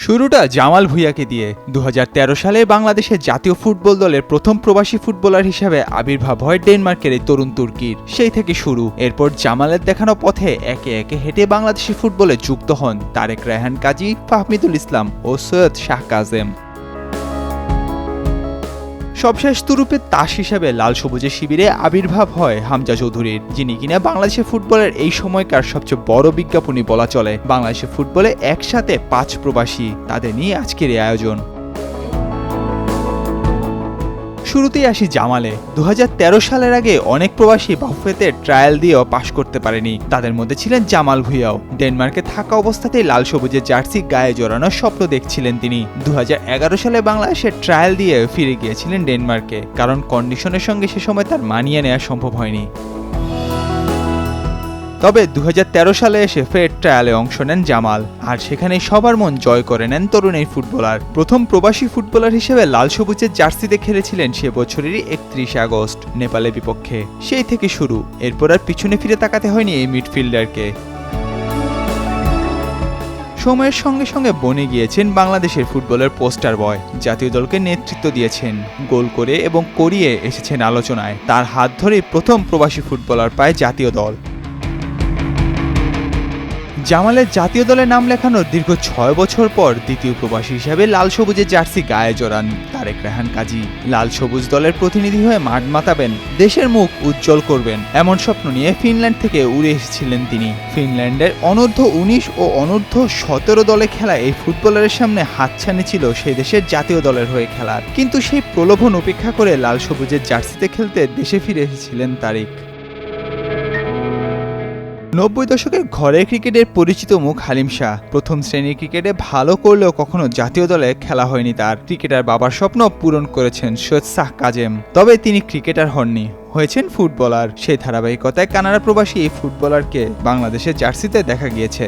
শুরুটা জামাল ভুঁইয়াকে দিয়ে 2013 সালে বাংলাদেশের জাতীয় ফুটবল দলের প্রথম প্রবাসী ফুটবলার হিসেবে আবির্ভাব হয় ডেনমার্কের এই তরুণ তুর্কির। সেই থেকে শুরু। এরপর জামালের দেখানো পথে একে একে হেঁটে বাংলাদেশি ফুটবলে যুক্ত হন তারেক রায়হান কাজী, ফাহমিদুল ইসলাম ও সৈয়দ শাহ কাজেম। সবশেষ তুরুপের তাস হিসেবে লাল সবুজের শিবিরে আবির্ভাব হয় হামজা চৌধুরীর, যিনি কিনা বাংলাদেশের ফুটবলের এই সময়কার সবচেয়ে বড় বিজ্ঞাপনী বলা চলে। বাংলাদেশের ফুটবলে একসাথে 5 প্রবাসী, তাদের নিয়ে আজকের এই আয়োজন। শুরুতেই আসি জামালে। 2013 সালের আগে অনেক প্রবাসী বাফুফেতে ট্রায়াল দিয়েও পাশ করতে পারেনি। তাদের মধ্যে ছিলেন জামাল ভুঁইয়াও। ডেনমার্কে থাকা অবস্থাতেই লাল সবুজের জার্সি গায়ে জড়ানোর স্বপ্ন দেখছিলেন তিনি। 2011 সালে বাংলাদেশে ট্রায়াল দিয়ে ফিরে গিয়েছিলেন ডেনমার্কে, কারণ কন্ডিশনের সঙ্গে সে সময় তার মানিয়ে নেওয়া সম্ভব হয়নি। তবে 2013 সালে এসে ফের ট্রায়ালে অংশ নেন জামাল, আর সেখানে সবার মন জয় করে নেন তরুণ এই ফুটবলার। প্রথম প্রবাসী ফুটবলার হিসেবে লাল সবুজের জার্সিতে খেলেছিলেন সে বছরেরই 31 আগস্ট নেপালের বিপক্ষে। সেই থেকে শুরু। এরপর আর পিছনে ফিরে তাকাতে হয়নি এই মিডফিল্ডারকে। সময়ের সঙ্গে সঙ্গে বনে গিয়েছেন বাংলাদেশের ফুটবলের পোস্টার বয়। জাতীয় দলকে নেতৃত্ব দিয়েছেন, গোল করে এবং করিয়ে এসেছেন আলোচনায়। তার হাত ধরেই প্রথম প্রবাসী ফুটবলার পায় জাতীয় দল। জামালের জাতীয় দলে নাম লেখানোর দীর্ঘ 6 বছর পর দ্বিতীয় প্রবাসী হিসেবে লাল সবুজের জার্সি গায়ে জড়ান তারেক রায়হান কাজী। লাল সবুজ দলের প্রতিনিধি হয়ে মাঠ মাতাবেন, দেশের মুখ উজ্জ্বল করবেন, এমন স্বপ্ন নিয়ে ফিনল্যান্ড থেকে উড়ে এসেছিলেন তিনি। ফিনল্যান্ডের অনূর্ধ্ব 19 ও অনূর্ধ্ব 17 দলে খেলা এই ফুটবলারের সামনে হাতছানি ছিল সেই দেশের জাতীয় দলের হয়ে খেলার। কিন্তু সেই প্রলোভন উপেক্ষা করে লাল সবুজের জার্সিতে খেলতে দেশে ফিরে এসেছিলেন তারেক। 90 দশকের ঘরের ক্রিকেটের পরিচিত মুখ হালিম শাহ। প্রথম শ্রেণীর ক্রিকেটে ভালো করলেও কখনো জাতীয় দলে খেলা হয়নি তার। ক্রিকেটার বাবার স্বপ্ন পূরণ করেছেন সৈয়দ শাহ কাজেম। তবে তিনি ক্রিকেটার হননি, হয়েছেন ফুটবলার। সেই ধারাবাহিকতায় কানাডা প্রবাসী এই ফুটবলারকে বাংলাদেশের জার্সিতে দেখা গিয়েছে।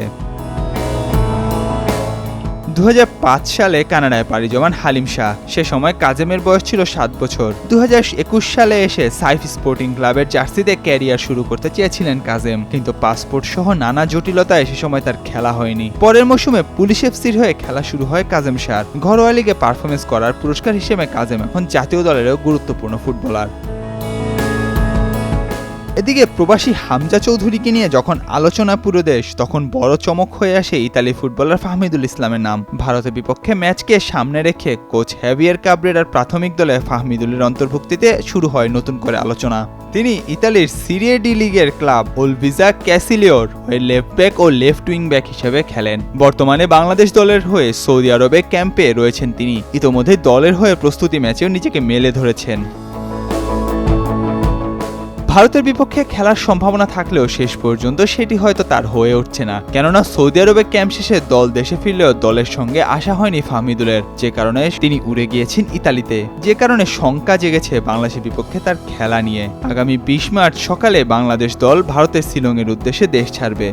2005 সালে কানাডায় পাড়ি জমান হালিম শাহ। সে সময় কাজেমের বয়স ছিল 7 বছর। 2021 সালে এসে সাইফ স্পোর্টিং ক্লাবের জার্সিতে ক্যারিয়ার শুরু করতে চেয়েছিলেন কাজেম, কিন্তু পাসপোর্ট সহ নানা জটিলতায় সে সময় তার খেলা হয়নি। পরের মৌসুমে পুলিশ এফসির হয়ে খেলা শুরু হয় কাজেম শাহ। ঘরোয়া লিগে পারফরমেন্স করার পুরস্কার হিসেবে কাজেম এখন জাতীয় দলেরও গুরুত্বপূর্ণ ফুটবলার। এদিকে প্রবাসী হামজা চৌধুরীকে নিয়ে যখন আলোচনা পুরো দেশ, তখন বড় চমক হয়ে আসে ইতালি ফুটবলার ফাহমিদুল ইসলামের নাম। ভারতের বিপক্ষে ম্যাচকে সামনে রেখে কোচ হ্যাভিয়ার কাবরেরার প্রাথমিক দলে ফাহমিদুলের অন্তর্ভুক্তিতে শুরু হয় নতুন করে আলোচনা। তিনি ইতালির সিরিয়ে ডি লিগের ক্লাব ওলভিজা ক্যাসিলিওর হয়ে লেফট ব্যাক ও লেফট উইং ব্যাক হিসেবে খেলেন। বর্তমানে বাংলাদেশ দলের হয়ে সৌদি আরবে ক্যাম্পে রয়েছেন তিনি। ইতোমধ্যে দলের হয়ে প্রস্তুতি ম্যাচেও নিজেকে মেলে ধরেছেন। ভারতের বিপক্ষে খেলার সম্ভাবনা থাকলেও শেষ পর্যন্ত সেটি হয়তো তার হয়ে উঠছে না, কেননা সৌদি আরবে ক্যাম্প শেষে দল দেশে ফিরলেও দলের সঙ্গে আসা হয়নি ফাহমিদুলের, যে কারণে তিনি উড়ে গিয়েছেন ইতালিতে। যে কারণে শঙ্কা জেগেছে বাংলাদেশের বিপক্ষে তার খেলা নিয়ে। আগামী 20 মার্চ সকালে বাংলাদেশ দল ভারতের শিলংয়ের উদ্দেশ্যে দেশ ছাড়বে।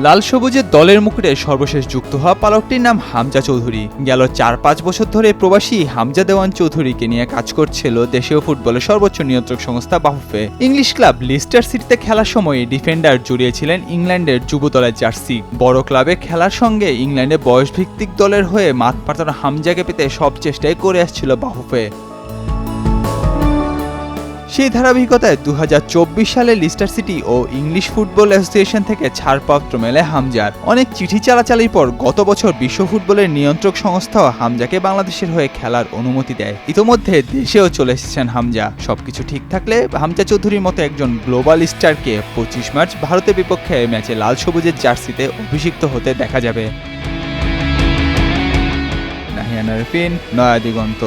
লাল সবুজের দলের মুকুটে সর্বশেষ যুক্ত হওয়া পালকটির নাম হামজা চৌধুরী। গেল 4-5 বছর ধরে প্রবাসী হামজা দেওয়ান চৌধুরীকে নিয়ে কাজ করছিল দেশীয় ফুটবলের সর্বোচ্চ নিয়ন্ত্রক সংস্থা বাফুফে। ইংলিশ ক্লাব লিস্টার সিটিতে খেলার সময় ডিফেন্ডার জড়িয়েছিলেন ইংল্যান্ডের যুব দলের জার্সি। বড় ক্লাবে খেলার সঙ্গে ইংল্যান্ডে বয়সভিত্তিক দলের হয়ে মাঠ পাতানো হামজাকে পেতে সব চেষ্টাই করে আসছিল বাফুফে। সেই ধারাবাহিকতায় 2024 সালে লিস্টার সিটি ও ইংলিশ ফুটবল অ্যাসোসিয়েশন থেকে ছাড়পত্র মেলে হামজার। অনেক চিঠি চালাচালির পর গত বছর বিশ্ব ফুটবলের নিয়ন্ত্রক সংস্থাও হামজাকে বাংলাদেশের হয়ে খেলার অনুমতি দেয়। ইতোমধ্যে দেশেও চলে এসেছেন হামজা। সবকিছু ঠিক থাকলে হামজা চৌধুরীর মতো একজন গ্লোবাল স্টারকে 25 মার্চ ভারতের বিপক্ষে ম্যাচে লাল সবুজের জার্সিতে অভিষিক্ত হতে দেখা যাবে। নাহিয়ান আরফিন, নয়া দিগন্ত।